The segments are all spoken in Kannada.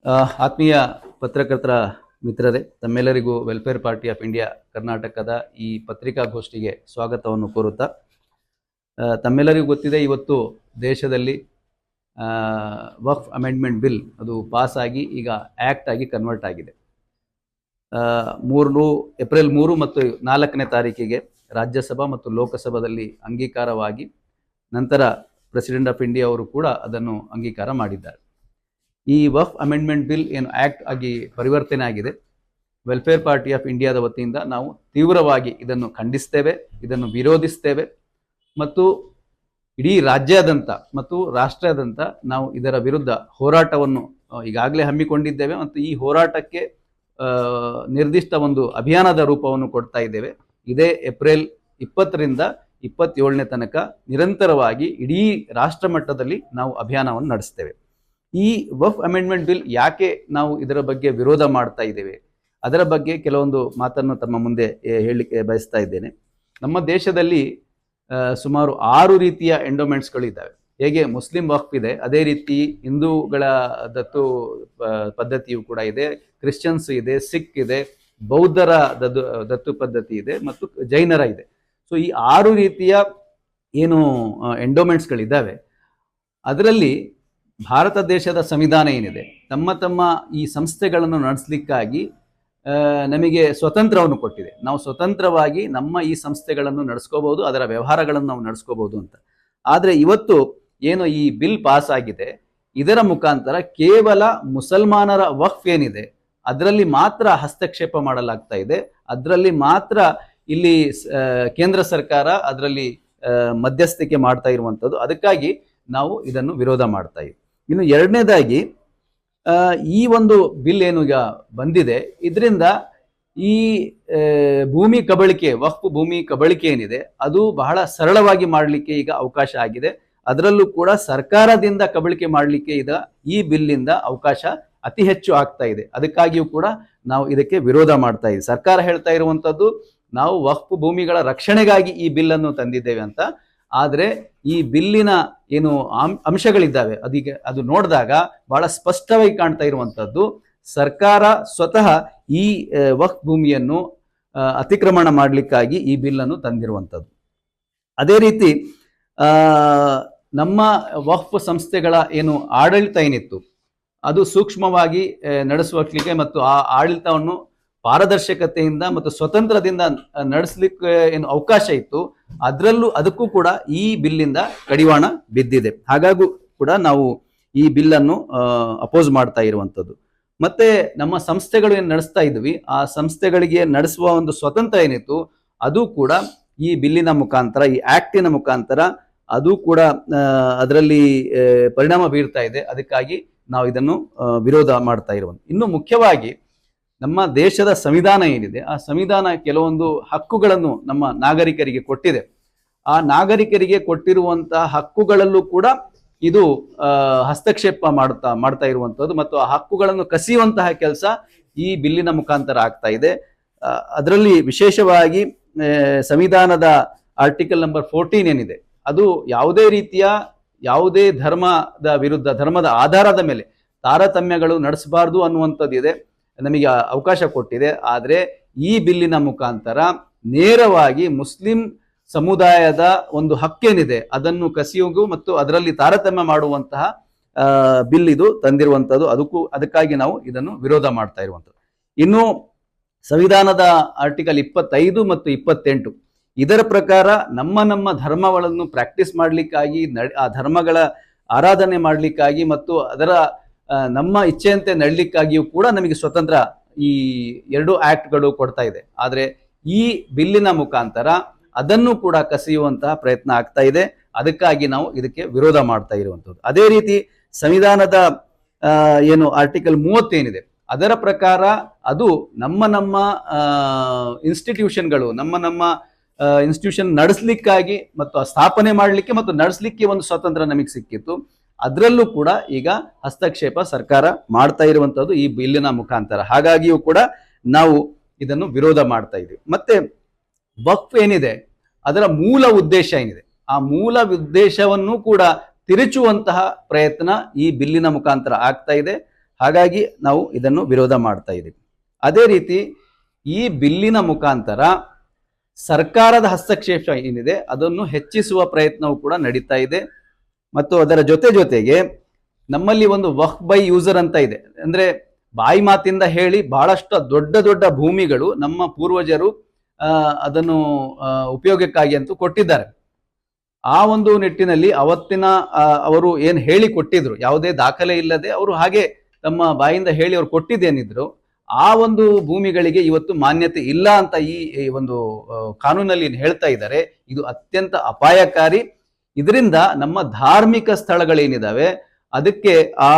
ಆತ್ಮೀಯ ಪತ್ರಕರ್ತರ ಮಿತ್ರರೇ, ತಮ್ಮೆಲ್ಲರಿಗೂ ವೆಲ್ಫೇರ್ ಪಾರ್ಟಿ ಆಫ್ ಇಂಡಿಯಾ ಕರ್ನಾಟಕದ ಈ ಪತ್ರಿಕಾಗೋಷ್ಠಿಗೆ ಸ್ವಾಗತವನ್ನು ಕೋರುತ್ತಾ, ತಮ್ಮೆಲ್ಲರಿಗೂ ಗೊತ್ತಿದೆ, ಇವತ್ತು ದೇಶದಲ್ಲಿ ವಕ್ಫ್ ಅಮೆಂಡ್ಮೆಂಟ್ ಬಿಲ್ ಅದು ಪಾಸ್ ಆಗಿ ಈಗ ಆ್ಯಕ್ಟ್ ಆಗಿ ಕನ್ವರ್ಟ್ ಆಗಿದೆ. ಏಪ್ರಿಲ್ 3 ಮತ್ತು 4ನೇ ತಾರೀಕಿಗೆ ರಾಜ್ಯಸಭಾ ಮತ್ತು ಲೋಕಸಭಾದಲ್ಲಿ ಅಂಗೀಕಾರವಾಗಿ ನಂತರ ಪ್ರೆಸಿಡೆಂಟ್ ಆಫ್ ಇಂಡಿಯಾ ಅವರು ಕೂಡ ಅದನ್ನು ಅಂಗೀಕಾರ ಮಾಡಿದ್ದಾರೆ. ಈ ವಕ್ಫ್ ಅಮೆಂಡ್ಮೆಂಟ್ ಬಿಲ್ ಏನು ಆ್ಯಕ್ಟ್ ಆಗಿ ಪರಿವರ್ತನೆ ಆಗಿದೆ, ವೆಲ್ಫೇರ್ ಪಾರ್ಟಿ ಆಫ್ ಇಂಡಿಯಾದ ವತಿಯಿಂದ ನಾವು ತೀವ್ರವಾಗಿ ಇದನ್ನು ಖಂಡಿಸ್ತೇವೆ, ಇದನ್ನು ವಿರೋಧಿಸ್ತೇವೆ ಮತ್ತು ಇಡೀ ರಾಜ್ಯಾದ್ಯಂತ ಮತ್ತು ರಾಷ್ಟ್ರಾದ್ಯಂತ ನಾವು ಇದರ ವಿರುದ್ಧ ಹೋರಾಟವನ್ನು ಈಗಾಗಲೇ ಹಮ್ಮಿಕೊಂಡಿದ್ದೇವೆ ಮತ್ತು ಈ ಹೋರಾಟಕ್ಕೆ ನಿರ್ದಿಷ್ಟ ಒಂದು ಅಭಿಯಾನದ ರೂಪವನ್ನು ಕೊಡ್ತಾ ಇದ್ದೇವೆ. ಇದೇ ಏಪ್ರಿಲ್ 20ರಿಂದ 27ನೇ ತನಕ ನಿರಂತರವಾಗಿ ಇಡೀ ರಾಷ್ಟ್ರ ಮಟ್ಟದಲ್ಲಿ ನಾವು ಅಭಿಯಾನವನ್ನು ನಡೆಸ್ತೇವೆ. ಈ ವಕ್ಫ್ ಅಮೆಂಡ್ಮೆಂಟ್ ಬಿಲ್ ಯಾಕೆ ನಾವು ಇದರ ಬಗ್ಗೆ ವಿರೋಧ ಮಾಡ್ತಾ ಇದ್ದೇವೆ, ಅದರ ಬಗ್ಗೆ ಕೆಲವೊಂದು ಮಾತನ್ನು ತಮ್ಮ ಮುಂದೆ ಹೇಳಲಿಕ್ಕೆ ಬಯಸ್ತಾ ಇದ್ದೇನೆ. ನಮ್ಮ ದೇಶದಲ್ಲಿ ಸುಮಾರು 6 ರೀತಿಯ ಎಂಡೋಮೆಂಟ್ಸ್ಗಳಿದ್ದಾವೆ. ಹೇಗೆ ಮುಸ್ಲಿಂ ವಕ್ಫ್ ಇದೆ, ಅದೇ ರೀತಿ ಹಿಂದೂಗಳ ದತ್ತು ಪದ್ಧತಿಯು ಕೂಡ ಇದೆ, ಕ್ರಿಶ್ಚಿಯನ್ಸ್ ಇದೆ, ಸಿಖ್ ಇದೆ, ಬೌದ್ಧರ ದತ್ತು ಪದ್ಧತಿ ಇದೆ ಮತ್ತು ಜೈನರ ಇದೆ. ಸೊ ಈ 6 ರೀತಿಯ ಏನು ಎಂಡೋಮೆಂಟ್ಸ್ಗಳಿದ್ದಾವೆ, ಅದರಲ್ಲಿ ಭಾರತ ದೇಶದ ಸಂವಿಧಾನ ಏನಿದೆ, ತಮ್ಮ ಈ ಸಂಸ್ಥೆಗಳನ್ನು ನಡೆಸಲಿಕ್ಕಾಗಿ ನಮಗೆ ಸ್ವತಂತ್ರವನ್ನು ಕೊಟ್ಟಿದೆ. ನಾವು ಸ್ವತಂತ್ರವಾಗಿ ನಮ್ಮ ಈ ಸಂಸ್ಥೆಗಳನ್ನು ನಡೆಸ್ಕೋಬಹುದು, ಅದರ ವ್ಯವಹಾರಗಳನ್ನು ನಾವು ನಡೆಸ್ಕೋಬಹುದು ಅಂತ. ಆದರೆ ಇವತ್ತು ಏನು ಈ ಬಿಲ್ ಪಾಸ್ ಆಗಿದೆ, ಇದರ ಮುಖಾಂತರ ಕೇವಲ ಮುಸಲ್ಮಾನರ ವಕ್ಫ್ ಏನಿದೆ ಅದರಲ್ಲಿ ಮಾತ್ರ ಹಸ್ತಕ್ಷೇಪ ಮಾಡಲಾಗ್ತಾ ಇದೆ. ಅದರಲ್ಲಿ ಮಾತ್ರ ಇಲ್ಲಿ ಕೇಂದ್ರ ಸರ್ಕಾರ ಅದರಲ್ಲಿ ಮಧ್ಯಸ್ಥಿಕೆ ಮಾಡ್ತಾ ಇರುವಂಥದ್ದು. ಅದಕ್ಕಾಗಿ ನಾವು ಇದನ್ನು ವಿರೋಧ ಮಾಡ್ತಾ ಇದ್ದೀವಿ. ಇನ್ನು ಎರಡನೇದಾಗಿ, ಈ ಒಂದು ಬಿಲ್ ಏನು ಈಗ ಬಂದಿದೆ, ಇದರಿಂದ ಈ ಭೂಮಿ ಕಬಳಿಕೆ, ವಕ್ಫ್ ಭೂಮಿ ಕಬಳಿಕೆ ಏನಿದೆ ಅದು ಬಹಳ ಸರಳವಾಗಿ ಮಾಡಲಿಕ್ಕೆ ಈಗ ಅವಕಾಶ ಆಗಿದೆ. ಅದರಲ್ಲೂ ಕೂಡ ಸರ್ಕಾರದಿಂದ ಕಬಳಿಕೆ ಮಾಡಲಿಕ್ಕೆ ಈ ಬಿಲ್ಲಿಂದ ಅವಕಾಶ ಅತಿ ಹೆಚ್ಚು ಆಗ್ತಾ ಇದೆ. ಅದಕ್ಕಾಗಿಯೂ ಕೂಡ ನಾವು ಇದಕ್ಕೆ ವಿರೋಧ ಮಾಡ್ತಾ ಇದ್ದೀವಿ. ಸರ್ಕಾರ ಹೇಳ್ತಾ ಇರುವಂಥದ್ದು, ನಾವು ವಕ್ಫ್ ಭೂಮಿಗಳ ರಕ್ಷಣೆಗಾಗಿ ಈ ಬಿಲ್ಲನ್ನು ತಂದಿದ್ದೇವೆ ಅಂತ. ಆದರೆ ಈ ಬಿಲ್ಲಿನ ಏನು ಅಂಶಗಳಿದ್ದಾವೆ ಅದು ನೋಡಿದಾಗ ಬಹಳ ಸ್ಪಷ್ಟವಾಗಿ ಕಾಣ್ತಾ ಇರುವಂಥದ್ದು, ಸರ್ಕಾರ ಸ್ವತಃ ಈ ವಕ್ಫ್ ಭೂಮಿಯನ್ನು ಅತಿಕ್ರಮಣ ಮಾಡಲಿಕ್ಕಾಗಿ ಈ ಬಿಲ್ಲನ್ನು ತಂದಿರುವಂಥದ್ದು. ಅದೇ ರೀತಿ ನಮ್ಮ ವಕ್ಫ್ ಸಂಸ್ಥೆಗಳ ಏನು ಆಡಳಿತ ಏನಿತ್ತು ಅದು ಸೂಕ್ಷ್ಮವಾಗಿ ನಡೆಸುವಕ್ಕೆ ಮತ್ತು ಆ ಆಡಳಿತವನ್ನು ಪಾರದರ್ಶಕತೆಯಿಂದ ಮತ್ತು ಸ್ವತಂತ್ರದಿಂದ ನಡೆಸಲಿಕ್ಕೆ ಏನು ಅವಕಾಶ ಇತ್ತು, ಅದಕ್ಕೂ ಕೂಡ ಈ ಬಿಲ್ಲಿಂದ ಕಡಿವಾಣ ಬಿದ್ದಿದೆ. ಹಾಗಾಗಿ ಕೂಡ ನಾವು ಈ ಬಿಲ್ಲನ್ನು ಅಪೋಸ್ ಮಾಡ್ತಾ ಇರುವಂಥದ್ದು. ಮತ್ತೆ ನಮ್ಮ ಸಂಸ್ಥೆಗಳು ಏನು ನಡೆಸ್ತಾ ಇದ್ವಿ, ಆ ಸಂಸ್ಥೆಗಳಿಗೆ ನಡೆಸುವ ಒಂದು ಸ್ವತಂತ್ರ ಏನಿತ್ತು ಅದು ಕೂಡ ಈ ಬಿಲ್ಲಿನ ಮುಖಾಂತರ, ಈ ಆಕ್ಟಿನ ಮುಖಾಂತರ ಅದು ಕೂಡ ಅದರಲ್ಲಿ ಪರಿಣಾಮ ಬೀರ್ತಾ ಇದೆ. ಅದಕ್ಕಾಗಿ ನಾವು ಇದನ್ನು ವಿರೋಧ ಮಾಡ್ತಾ ಇರುವಂಥದ್ದು. ಇನ್ನು ಮುಖ್ಯವಾಗಿ ನಮ್ಮ ದೇಶದ ಸಂವಿಧಾನ ಏನಿದೆ, ಆ ಸಂವಿಧಾನ ಕೆಲವೊಂದು ಹಕ್ಕುಗಳನ್ನು ನಮ್ಮ ನಾಗರಿಕರಿಗೆ ಕೊಟ್ಟಿದೆ. ಆ ನಾಗರಿಕರಿಗೆ ಕೊಟ್ಟಿರುವಂತಹ ಹಕ್ಕುಗಳಲ್ಲೂ ಕೂಡ ಇದು ಹಸ್ತಕ್ಷೇಪ ಮಾಡ್ತಾ ಇರುವಂಥದ್ದು ಮತ್ತು ಆ ಹಕ್ಕುಗಳನ್ನು ಕಸಿಯುವಂತಹ ಕೆಲಸ ಈ ಬಿಲ್ಲಿನ ಮುಖಾಂತರ ಆಗ್ತಾ ಇದೆ. ಅದರಲ್ಲಿ ವಿಶೇಷವಾಗಿ ಸಂವಿಧಾನದ ಆರ್ಟಿಕಲ್ ನಂಬರ್ 14 ಏನಿದೆ, ಅದು ಯಾವುದೇ ಧರ್ಮದ ವಿರುದ್ಧ, ಧರ್ಮದ ಆಧಾರದ ಮೇಲೆ ತಾರತಮ್ಯಗಳು ನಡೆಸಬಾರ್ದು ಅನ್ನುವಂಥದ್ದಿದೆ, ನಮಗೆ ಅವಕಾಶ ಕೊಟ್ಟಿದೆ. ಆದರೆ ಈ ಬಿಲ್ಲಿನ ಮುಖಾಂತರ ನೇರವಾಗಿ ಮುಸ್ಲಿಂ ಸಮುದಾಯದ ಒಂದು ಹಕ್ಕೇನಿದೆ ಅದನ್ನು ಕಸಿಯುವುದು ಮತ್ತು ಅದರಲ್ಲಿ ತಾರತಮ್ಯ ಮಾಡುವಂತಹ ಬಿಲ್ ಇದು ತಂದಿರುವಂಥದ್ದು. ಅದಕ್ಕಾಗಿ ನಾವು ಇದನ್ನು ವಿರೋಧ ಮಾಡ್ತಾ ಇರುವಂಥದ್ದು. ಇನ್ನು ಸಂವಿಧಾನದ ಆರ್ಟಿಕಲ್ 25 ಮತ್ತು 28 ಇದರ ಪ್ರಕಾರ ನಮ್ಮ ಧರ್ಮಗಳನ್ನು ಪ್ರಾಕ್ಟೀಸ್ ಮಾಡಲಿಕ್ಕಾಗಿ, ಆ ಧರ್ಮಗಳ ಆರಾಧನೆ ಮಾಡಲಿಕ್ಕಾಗಿ ಮತ್ತು ಅದರ ನಮ್ಮ ಇಚ್ಛೆಯಂತೆ ನಡಲಿಕ್ಕಾಗಿಯೂ ಕೂಡ ನಮಗೆ ಸ್ವತಂತ್ರ ಈ 2 ಆಕ್ಟ್ಗಳು ಕೊಡ್ತಾ ಇದೆ. ಆದರೆ ಈ ಬಿಲ್ಲಿನ ಮುಖಾಂತರ ಅದನ್ನು ಕೂಡ ಕಸಿಯುವಂತಹ ಪ್ರಯತ್ನ ಆಗ್ತಾ ಇದೆ. ಅದಕ್ಕಾಗಿ ನಾವು ಇದಕ್ಕೆ ವಿರೋಧ ಮಾಡ್ತಾ ಇರುವಂಥದ್ದು. ಅದೇ ರೀತಿ ಸಂವಿಧಾನದ ಏನು ಆರ್ಟಿಕಲ್ 30 ಏನಿದೆ ಅದರ ಪ್ರಕಾರ ಅದು ನಮ್ಮ ಇನ್ಸ್ಟಿಟ್ಯೂಷನ್ಗಳು, ನಮ್ಮ ಇನ್ಸ್ಟಿಟ್ಯೂಷನ್ ನಡೆಸಲಿಕ್ಕಾಗಿ ಮತ್ತು ಸ್ಥಾಪನೆ ಮಾಡಲಿಕ್ಕೆ ಮತ್ತು ನಡೆಸಲಿಕ್ಕೆ ಒಂದು ಸ್ವತಂತ್ರ ನಮಗೆ ಸಿಕ್ಕಿತ್ತು. ಅದರಲ್ಲೂ ಕೂಡ ಈಗ ಹಸ್ತಕ್ಷೇಪ ಸರ್ಕಾರ ಮಾಡ್ತಾ ಇರುವಂಥದ್ದು ಈ ಬಿಲ್ಲಿನ ಮುಖಾಂತರ. ಹಾಗಾಗಿಯೂ ಕೂಡ ನಾವು ಇದನ್ನು ವಿರೋಧ ಮಾಡ್ತಾ ಇದ್ದೀವಿ. ಮತ್ತೆ ವಕ್ಫ್ ಏನಿದೆ ಅದರ ಮೂಲ ಉದ್ದೇಶ ಏನಿದೆ, ಆ ಮೂಲ ಉದ್ದೇಶವನ್ನು ಕೂಡ ತಿರುಚುವಂತಹ ಪ್ರಯತ್ನ ಈ ಬಿಲ್ಲಿನ ಮುಖಾಂತರ ಆಗ್ತಾ ಇದೆ. ಹಾಗಾಗಿ ನಾವು ಇದನ್ನು ವಿರೋಧ ಮಾಡ್ತಾ ಇದ್ದೀವಿ. ಅದೇ ರೀತಿ ಈ ಬಿಲ್ಲಿನ ಮುಖಾಂತರ ಸರ್ಕಾರದ ಹಸ್ತಕ್ಷೇಪ ಏನಿದೆ ಅದನ್ನು ಹೆಚ್ಚಿಸುವ ಪ್ರಯತ್ನವೂ ಕೂಡ ನಡೀತಾ ಇದೆ. ಮತ್ತು ಅದರ ಜೊತೆಗೆ ನಮ್ಮಲ್ಲಿ ಒಂದು ವಕ್ಫ್ ಬೈ ಯೂಸರ್ ಅಂತ ಇದೆ. ಅಂದ್ರೆ ಬಾಯಿ ಮಾತಿಂದ ಹೇಳಿ ಬಹಳಷ್ಟು ದೊಡ್ಡ ಭೂಮಿಗಳು ನಮ್ಮ ಪೂರ್ವಜರು ಅದನ್ನು ಉಪಯೋಗಕ್ಕಾಗಿ ಅಂತೂ ಕೊಟ್ಟಿದ್ದಾರೆ. ಆ ಒಂದು ನಿಟ್ಟಿನಲ್ಲಿ ಅವತ್ತಿನ ಅವರು ಏನು ಹೇಳಿ ಕೊಟ್ಟಿದ್ರು, ಯಾವುದೇ ದಾಖಲೆ ಇಲ್ಲದೆ ಅವರು ಹಾಗೆ ತಮ್ಮ ಬಾಯಿಂದ ಹೇಳಿ ಅವ್ರು ಕೊಟ್ಟಿದ್ದೇನಿದ್ರು, ಆ ಒಂದು ಭೂಮಿಗಳಿಗೆ ಇವತ್ತು ಮಾನ್ಯತೆ ಇಲ್ಲ ಅಂತ ಈ ಒಂದು ಕಾನೂನಲ್ಲಿ ಹೇಳ್ತಾ ಇದ್ದಾರೆ. ಇದು ಅತ್ಯಂತ ಅಪಾಯಕಾರಿ. ಇದರಿಂದ ನಮ್ಮ ಧಾರ್ಮಿಕ ಸ್ಥಳಗಳೇನಿದಾವೆ ಅದಕ್ಕೆ ಆ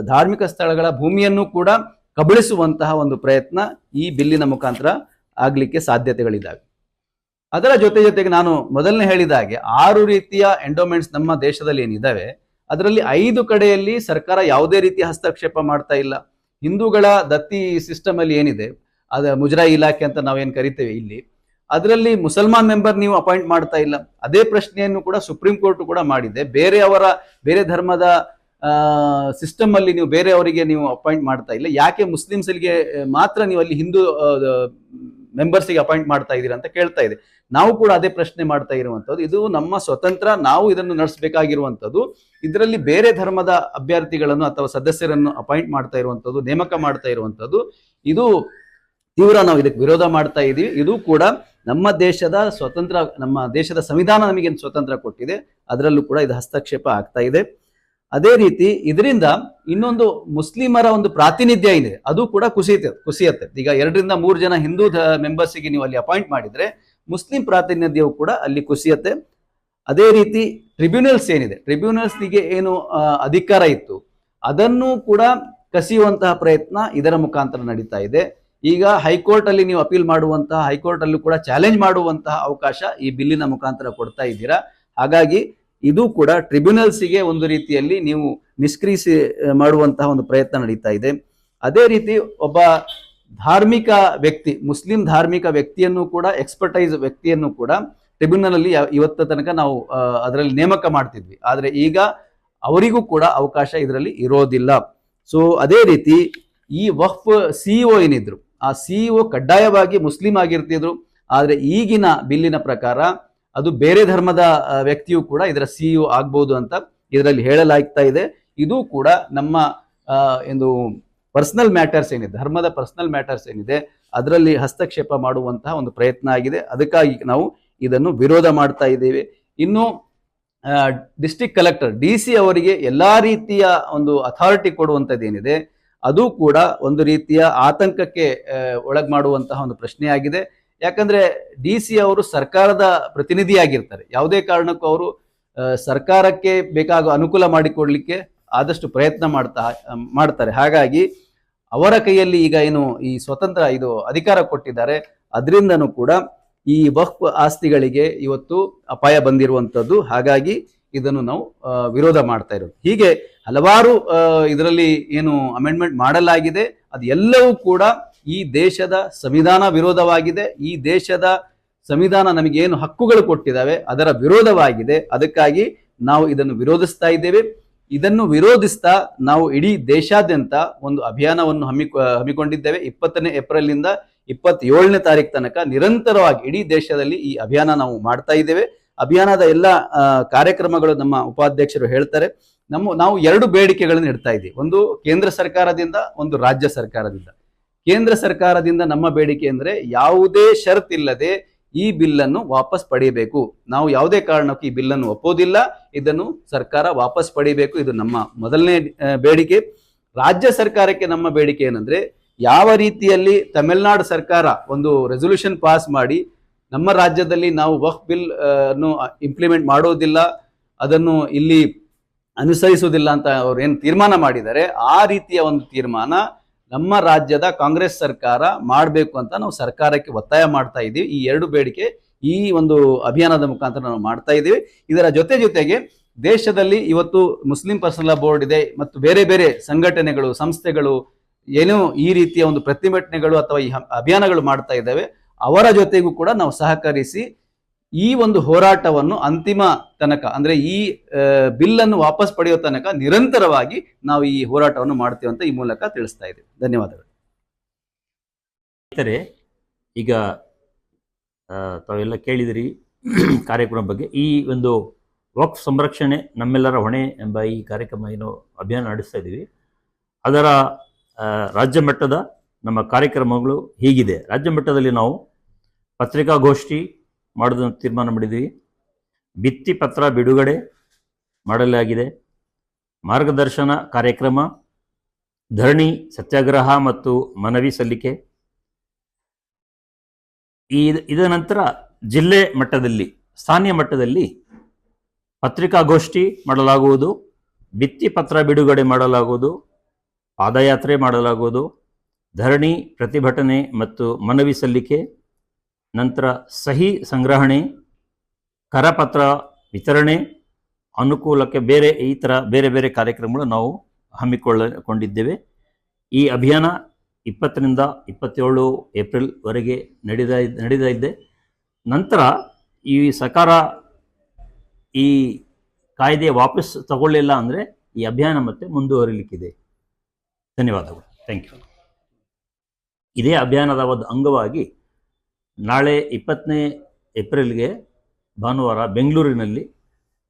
ಧಾರ್ಮಿಕ ಸ್ಥಳಗಳ ಭೂಮಿಯನ್ನು ಕೂಡ ಕಬಳಿಸುವಂತಹ ಒಂದು ಪ್ರಯತ್ನ ಈ ಬಿಲ್ಲಿನ ಮುಖಾಂತರ ಆಗ್ಲಿಕ್ಕೆ ಸಾಧ್ಯತೆಗಳಿದ್ದಾವೆ. ಅದರ ಜೊತೆಗೆ ನಾನು ಮೊದಲನೇ ಹೇಳಿದ ಹಾಗೆ 6 ರೀತಿಯ ಎಂಡೋಮೆಂಟ್ಸ್ ನಮ್ಮ ದೇಶದಲ್ಲಿ ಏನಿದಾವೆ ಅದರಲ್ಲಿ 5 ಕಡೆಯಲ್ಲಿ ಸರ್ಕಾರ ಯಾವುದೇ ರೀತಿಯ ಹಸ್ತಕ್ಷೇಪ ಮಾಡ್ತಾ ಇಲ್ಲ. ಹಿಂದೂಗಳ ದತ್ತಿ ಸಿಸ್ಟಮ್ ಅಲ್ಲಿ ಏನಿದೆ ಅದ ಮುಜರಾಯಿ ಇಲಾಖೆ ಅಂತ ನಾವೇನು ಕರಿತೇವೆ ಇಲ್ಲಿ, ಅದರಲ್ಲಿ ಮುಸಲ್ಮಾನ್ ಮೆಂಬರ್ ನೀವು ಅಪಾಯಿಂಟ್ ಮಾಡ್ತಾ ಇಲ್ಲ. ಅದೇ ಪ್ರಶ್ನೆಯನ್ನು ಕೂಡ ಸುಪ್ರೀಂ ಕೋರ್ಟ್ ಕೂಡ ಮಾಡಿದೆ. ಬೇರೆ ಧರ್ಮದ ಸಿಸ್ಟಮ್ ಅಲ್ಲಿ ನೀವು ಬೇರೆಯವರಿಗೆ ನೀವು ಅಪಾಯಿಂಟ್ ಮಾಡ್ತಾ ಇಲ್ಲ, ಯಾಕೆ ಮುಸ್ಲಿಮ್ಸ್ಗೆ ಮಾತ್ರ ನೀವು ಅಲ್ಲಿ ಹಿಂದೂ ಮೆಂಬರ್ಸ್ಗೆ ಅಪಾಯಿಂಟ್ ಮಾಡ್ತಾ ಇದ್ದೀರಾ ಅಂತ ಕೇಳ್ತಾ ಇದೆ. ನಾವು ಕೂಡ ಅದೇ ಪ್ರಶ್ನೆ ಮಾಡ್ತಾ ಇರುವಂತದ್ದು. ಇದು ನಮ್ಮ ಸ್ವತಂತ್ರ, ನಾವು ಇದನ್ನು ನಡೆಸಬೇಕಾಗಿರುವಂತದ್ದು. ಇದರಲ್ಲಿ ಬೇರೆ ಧರ್ಮದ ಅಭ್ಯರ್ಥಿಗಳನ್ನು ಅಥವಾ ಸದಸ್ಯರನ್ನು ಅಪಾಯಿಂಟ್ ಮಾಡ್ತಾ ಇರುವಂತದ್ದು, ನೇಮಕ ಮಾಡ್ತಾ ಇರುವಂತದ್ದು, ಇದು ತೀವ್ರ ನಾವು ಇದಕ್ಕೆ ವಿರೋಧ ಮಾಡ್ತಾ ಇದ್ದೀವಿ. ಇದು ಕೂಡ ನಮ್ಮ ದೇಶದ ಸ್ವತಂತ್ರ, ನಮ್ಮ ದೇಶದ ಸಂವಿಧಾನ ನಮಗೆ ಸ್ವತಂತ್ರ ಕೊಟ್ಟಿದೆ, ಅದರಲ್ಲೂ ಕೂಡ ಇದು ಹಸ್ತಕ್ಷೇಪ ಆಗ್ತಾ ಇದೆ. ಅದೇ ರೀತಿ ಇದರಿಂದ ಇನ್ನೊಂದು ಮುಸ್ಲಿಮರ ಒಂದು ಪ್ರಾತಿನಿಧ್ಯ ಏನಿದೆ ಅದು ಕೂಡ ಕುಸಿಯತ್ತೆ. ಈಗ 2 ರಿಂದ 3 ಜನ ಹಿಂದೂ ಮೆಂಬರ್ಸ್ಗೆ ನೀವು ಅಲ್ಲಿ ಅಪಾಯಿಂಟ್ ಮಾಡಿದ್ರೆ ಮುಸ್ಲಿಂ ಪ್ರಾತಿನಿಧ್ಯವು ಕೂಡ ಅಲ್ಲಿ ಕುಸಿಯತ್ತೆ. ಅದೇ ರೀತಿ ಟ್ರಿಬ್ಯುನಲ್ಸ್ ಏನಿದೆ, ಟ್ರಿಬ್ಯುನಲ್ಸ್ಗೆ ಏನು ಅಧಿಕಾರ ಇತ್ತು ಅದನ್ನು ಕೂಡ ಕಸಿಯುವಂತಹ ಪ್ರಯತ್ನ ಇದರ ಮುಖಾಂತರ ನಡೀತಾ ಇದೆ. ಈಗ ಹೈಕೋರ್ಟ್ ಅಲ್ಲಿ ನೀವು ಅಪೀಲ್ ಮಾಡುವಂತಹ, ಹೈಕೋರ್ಟ್ ಅಲ್ಲೂ ಕೂಡ ಚಾಲೆಂಜ್ ಮಾಡುವಂತಹ ಅವಕಾಶ ಈ ಬಿಲ್ಲಿನ ಮುಖಾಂತರ ಕೊಡ್ತಾ ಇದ್ದೀರಾ. ಹಾಗಾಗಿ ಇದು ಕೂಡ ಟ್ರಿಬ್ಯುನಲ್ಸ್ಗೆ ಒಂದು ರೀತಿಯಲ್ಲಿ ನೀವು ನಿಷ್ಕ್ರಿಯಿಸಿ ಮಾಡುವಂತಹ ಒಂದು ಪ್ರಯತ್ನ ನಡೀತಾ ಇದೆ. ಅದೇ ರೀತಿ ಒಬ್ಬ ಧಾರ್ಮಿಕ ವ್ಯಕ್ತಿ, ಮುಸ್ಲಿಂ ಧಾರ್ಮಿಕ ವ್ಯಕ್ತಿಯನ್ನು ಕೂಡ, ಎಕ್ಸ್ಪರ್ಟೈಸ್ ವ್ಯಕ್ತಿಯನ್ನು ಕೂಡ ಟ್ರಿಬ್ಯುನಲ್ ಅಲ್ಲಿ ಇವತ್ತ ತನಕ ನಾವು ಅದರಲ್ಲಿ ನೇಮಕ ಮಾಡ್ತಿದ್ವಿ, ಆದ್ರೆ ಈಗ ಅವರಿಗೂ ಕೂಡ ಅವಕಾಶ ಇದರಲ್ಲಿ ಇರೋದಿಲ್ಲ. ಸೊ ಅದೇ ರೀತಿ ಈ ವಕ್ಫ್ ಸಿಇಒ ಏನಿದ್ರು ಆ ಸಿಇಒ ಕಡ್ಡಾಯವಾಗಿ ಮುಸ್ಲಿಂ ಆಗಿರ್ತಿದ್ರು, ಆದ್ರೆ ಈಗಿನ ಬಿಲ್ಲಿನ ಪ್ರಕಾರ ಅದು ಬೇರೆ ಧರ್ಮದ ವ್ಯಕ್ತಿಯು ಕೂಡ ಇದರ ಸಿಇಒ ಆಗ್ಬಹುದು ಅಂತ ಇದರಲ್ಲಿ ಹೇಳಲಾಗ್ತಾ ಇದೆ. ಇದು ಕೂಡ ನಮ್ಮ ಒಂದು ಪರ್ಸನಲ್ ಮ್ಯಾಟರ್ಸ್ ಏನಿದೆ, ಧರ್ಮದ ಪರ್ಸನಲ್ ಮ್ಯಾಟರ್ಸ್ ಏನಿದೆ ಅದರಲ್ಲಿ ಹಸ್ತಕ್ಷೇಪ ಮಾಡುವಂತಹ ಒಂದು ಪ್ರಯತ್ನ ಆಗಿದೆ. ಅದಕ್ಕಾಗಿ ನಾವು ಇದನ್ನು ವಿರೋಧ ಮಾಡ್ತಾ ಇದ್ದೇವೆ. ಇನ್ನು ಡಿಸ್ಟ್ರಿಕ್ಟ್ ಕಲೆಕ್ಟರ್ DC ಅವರಿಗೆ ಎಲ್ಲಾ ರೀತಿಯ ಒಂದು ಅಥಾರಿಟಿ ಕೊಡುವಂಥದ್ದು ಏನಿದೆ ಅದು ಕೂಡ ಒಂದು ರೀತಿಯ ಆತಂಕಕ್ಕೆ ಒಳಗ್ ಮಾಡುವಂತಹ ಒಂದು ಪ್ರಶ್ನೆಯಾಗಿದೆ. ಯಾಕಂದ್ರೆ DC ಅವರು ಸರ್ಕಾರದ ಪ್ರತಿನಿಧಿಯಾಗಿರ್ತಾರೆ. ಯಾವುದೇ ಕಾರಣಕ್ಕೂ ಅವರು ಸರ್ಕಾರಕ್ಕೆ ಬೇಕಾಗುವ ಅನುಕೂಲ ಮಾಡಿಕೊಡ್ಲಿಕ್ಕೆ ಆದಷ್ಟು ಪ್ರಯತ್ನ ಮಾಡ್ತಾರೆ. ಹಾಗಾಗಿ ಅವರ ಕೈಯಲ್ಲಿ ಈಗ ಏನು ಈ ಸ್ವತಂತ್ರ ಇದು ಅಧಿಕಾರ ಕೊಟ್ಟಿದ್ದಾರೆ, ಅದರಿಂದನೂ ಕೂಡ ಈ ವಕ್ಫ್ ಆಸ್ತಿಗಳಿಗೆ ಇವತ್ತು ಅಪಾಯ ಬಂದಿರುವಂತದ್ದು. ಹಾಗಾಗಿ ಇದನ್ನು ನಾವು ವಿರೋಧ ಮಾಡ್ತಾ ಇರೋದು. ಹೀಗೆ ಹಲವಾರು ಇದರಲ್ಲಿ ಏನು ಅಮೆಂಡ್ಮೆಂಟ್ ಮಾಡಲಾಗಿದೆ ಅದು ಎಲ್ಲವೂ ಕೂಡ ಈ ದೇಶದ ಸಂವಿಧಾನ ವಿರೋಧವಾಗಿದೆ. ಈ ದೇಶದ ಸಂವಿಧಾನ ನಮಗೇನು ಹಕ್ಕುಗಳು ಕೊಟ್ಟಿದ್ದಾವೆ ಅದರ ವಿರೋಧವಾಗಿದೆ. ಅದಕ್ಕಾಗಿ ನಾವು ಇದನ್ನು ವಿರೋಧಿಸ್ತಾ ಇದ್ದೇವೆ. ಇದನ್ನು ವಿರೋಧಿಸ್ತಾ ನಾವು ಇಡೀ ದೇಶಾದ್ಯಂತ ಒಂದು ಅಭಿಯಾನವನ್ನು ಹಮ್ಮಿಕೊಂಡಿದ್ದೇವೆ. 20ನೇ ಏಪ್ರಿಲ್ 27ನೇ ತಾರೀಕು ತನಕ ನಿರಂತರವಾಗಿ ಇಡೀ ದೇಶದಲ್ಲಿ ಈ ಅಭಿಯಾನ ನಾವು ಮಾಡ್ತಾ ಇದ್ದೇವೆ. ಅಭಿಯಾನದ ಎಲ್ಲ ಕಾರ್ಯಕ್ರಮಗಳು ನಮ್ಮ ಉಪಾಧ್ಯಕ್ಷರು ಹೇಳ್ತಾರೆ. ನಾವು 2 ಬೇಡಿಕೆಗಳನ್ನು ಇಡ್ತಾ ಇದ್ದೀವಿ. ಒಂದು ಕೇಂದ್ರ ಸರ್ಕಾರದಿಂದ, ಒಂದು ರಾಜ್ಯ ಸರ್ಕಾರದಿಂದ. ಕೇಂದ್ರ ಸರ್ಕಾರದಿಂದ ನಮ್ಮ ಬೇಡಿಕೆ ಅಂದ್ರೆ ಯಾವುದೇ ಷರತ್ ಇಲ್ಲದೆ ಈ ಬಿಲ್ಲನ್ನು ವಾಪಸ್ ಪಡೆಯಬೇಕು. ನಾವು ಯಾವುದೇ ಕಾರಣಕ್ಕೂ ಈ ಬಿಲ್ಲನ್ನು ಒಪ್ಪೋದಿಲ್ಲ, ಇದನ್ನು ಸರ್ಕಾರ ವಾಪಸ್ ಪಡೆಯಬೇಕು. ಇದು ನಮ್ಮ ಮೊದಲನೇ ಬೇಡಿಕೆ. ರಾಜ್ಯ ಸರ್ಕಾರಕ್ಕೆ ನಮ್ಮ ಬೇಡಿಕೆ ಏನಂದ್ರೆ, ಯಾವ ರೀತಿಯಲ್ಲಿ ತಮಿಳುನಾಡು ಸರ್ಕಾರ ಒಂದು ರೆಸೊಲ್ಯೂಷನ್ ಪಾಸ್ ಮಾಡಿ ನಮ್ಮ ರಾಜ್ಯದಲ್ಲಿ ನಾವು ವಕ್ಫ್ ಬಿಲ್ ಅನ್ನು ಇಂಪ್ಲಿಮೆಂಟ್ ಮಾಡೋದಿಲ್ಲ, ಅದನ್ನು ಇಲ್ಲಿ ಅನುಸರಿಸುವುದಿಲ್ಲ ಅಂತ ಅವ್ರು ಏನು ತೀರ್ಮಾನ ಮಾಡಿದ್ದಾರೆ, ಆ ರೀತಿಯ ಒಂದು ತೀರ್ಮಾನ ನಮ್ಮ ರಾಜ್ಯದ ಕಾಂಗ್ರೆಸ್ ಸರ್ಕಾರ ಮಾಡಬೇಕು ಅಂತ ನಾವು ಸರ್ಕಾರಕ್ಕೆ ಒತ್ತಾಯ ಮಾಡ್ತಾ ಇದ್ದೀವಿ. ಈ 2 ಬೇಡಿಕೆ ಈ ಒಂದು ಅಭಿಯಾನದ ಮುಖಾಂತರ ನಾವು ಮಾಡ್ತಾ ಇದ್ದೀವಿ. ಇದರ ಜೊತೆಗೆ ದೇಶದಲ್ಲಿ ಇವತ್ತು ಮುಸ್ಲಿಂ ಪರ್ಸನಲ್ ಬೋರ್ಡ್ ಇದೆ ಮತ್ತು ಬೇರೆ ಬೇರೆ ಸಂಘಟನೆಗಳು, ಸಂಸ್ಥೆಗಳು ಏನೋ ಈ ರೀತಿಯ ಒಂದು ಪ್ರತಿಭಟನೆಗಳು ಅಥವಾ ಈ ಅಭಿಯಾನಗಳು ಮಾಡ್ತಾ ಇದ್ದಾವೆ. ಅವರ ಜೊತೆಗೂ ಕೂಡ ನಾವು ಸಹಕರಿಸಿ ಈ ಒಂದು ಹೋರಾಟವನ್ನು ಅಂತಿಮ ತನಕ ಅಂದ್ರೆ ಈ ಬಿಲ್ ಅನ್ನು ವಾಪಸ್ ಪಡೆಯೋ ತನಕ ನಿರಂತರವಾಗಿ ನಾವು ಈ ಹೋರಾಟವನ್ನು ಮಾಡ್ತೀವಿ ಅಂತ ಈ ಮೂಲಕ ತಿಳಿಸ್ತಾ ಇದ್ದೀವಿ. ಧನ್ಯವಾದಗಳು. ಈಗ ತಾವೆಲ್ಲ ಕೇಳಿದಿರಿ ಕಾರ್ಯಕ್ರಮ ಬಗ್ಗೆ. ಈ ಒಂದು ವಕ್ಫ್ ಸಂರಕ್ಷಣೆ ನಮ್ಮೆಲ್ಲರ ಹೊಣೆ ಎಂಬ ಈ ಕಾರ್ಯಕ್ರಮ ಏನು ಅಭಿಯಾನ ನಡೆಸ್ತಾ ಇದ್ದೀವಿ, ಅದರ ರಾಜ್ಯ ಮಟ್ಟದ ನಮ್ಮ ಕಾರ್ಯಕ್ರಮಗಳು ಹೀಗಿದೆ. ರಾಜ್ಯ ಮಟ್ಟದಲ್ಲಿ ನಾವು ಪತ್ರಿಕಾಗೋಷ್ಠಿ ಮಾಡೋದನ್ನು ತೀರ್ಮಾನ ಮಾಡಿದ್ದೀವಿ. ಭಿತ್ತಿ ಪತ್ರ ಬಿಡುಗಡೆ ಮಾಡಲಾಗಿದೆ. ಮಾರ್ಗದರ್ಶನ ಕಾರ್ಯಕ್ರಮ, ಧರಣಿ, ಸತ್ಯಾಗ್ರಹ ಮತ್ತು ಮನವಿ ಸಲ್ಲಿಕೆ. ಇದರ ನಂತರ ಜಿಲ್ಲೆ ಮಟ್ಟದಲ್ಲಿ, ಸ್ಥಾನೀಯ ಮಟ್ಟದಲ್ಲಿ ಪತ್ರಿಕಾಗೋಷ್ಠಿ ಮಾಡಲಾಗುವುದು, ಭಿತ್ತಿ ಪತ್ರ ಬಿಡುಗಡೆ ಮಾಡಲಾಗುವುದು, ಪಾದಯಾತ್ರೆ ಮಾಡಲಾಗುವುದು, ಧರಣಿ, ಪ್ರತಿಭಟನೆ ಮತ್ತು ಮನವಿ ಸಲ್ಲಿಕೆ, ನಂತರ ಸಹಿ ಸಂಗ್ರಹಣೆ, ಕರಪತ್ರ ವಿತರಣೆ, ಅನುಕೂಲಕ್ಕೆ ಈ ಥರ ಬೇರೆ ಬೇರೆ ಕಾರ್ಯಕ್ರಮಗಳು ನಾವು ಹಮ್ಮಿಕೊಂಡಿದ್ದೇವೆ. ಈ ಅಭಿಯಾನ 20ರಿಂದ 27 ಏಪ್ರಿಲ್ವರೆಗೆ ನಡೀತಾ ಇದೆ. ನಂತರ ಈ ಸರ್ಕಾರ ಈ ಕಾಯ್ದೆ ವಾಪಸ್ ತಗೊಳ್ಳಿಲ್ಲ ಅಂದರೆ ಈ ಅಭಿಯಾನ ಮತ್ತೆ ಮುಂದುವರಿಲಿಕ್ಕಿದೆ. ಧನ್ಯವಾದಗಳು. Thank you. ಇದೇ ಅಭಿಯಾನದ ಒಂದು ಅಂಗವಾಗಿ ನಾಳೆ 20ನೇ ಏಪ್ರಿಲ್ಗೆ ಭಾನುವಾರ ಬೆಂಗಳೂರಿನಲ್ಲಿ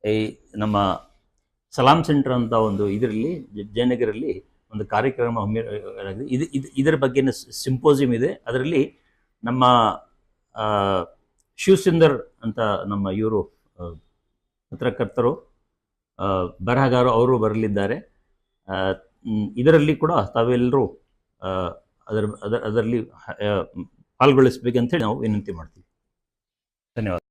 ಈ ನಮ್ಮ ಸಲಾಂ ಸೆಂಟರ್ ಅಂತ ಒಂದು ಇದರಲ್ಲಿ ಜಯನಗರಲ್ಲಿ ಒಂದು ಕಾರ್ಯಕ್ರಮ ಹಮ್ಮಿಕೊಳ್ಳಲಾಗಿದೆ. ಇದರ ಬಗ್ಗೆ ಸಿಂಪೋಸಿಯಂ ಇದೆ. ಅದರಲ್ಲಿ ನಮ್ಮ ಶಿವಸುಂದರ್ ಅಂತ ನಮ್ಮ ಇವರು ಪತ್ರಕರ್ತರು, ಬರಹಗಾರರು, ಅವರು ಬರಲಿದ್ದಾರೆ. ಇದರಲ್ಲಿ ಕೂಡ ತಾವೆಲ್ಲರೂ ಅದರಲ್ಲಿ ಪಾಲ್ಗೊಳಿಸಬೇಕಂತೇಳಿ ನಾವು ವಿನಂತಿ ಮಾಡ್ತೀವಿ. ಧನ್ಯವಾದ.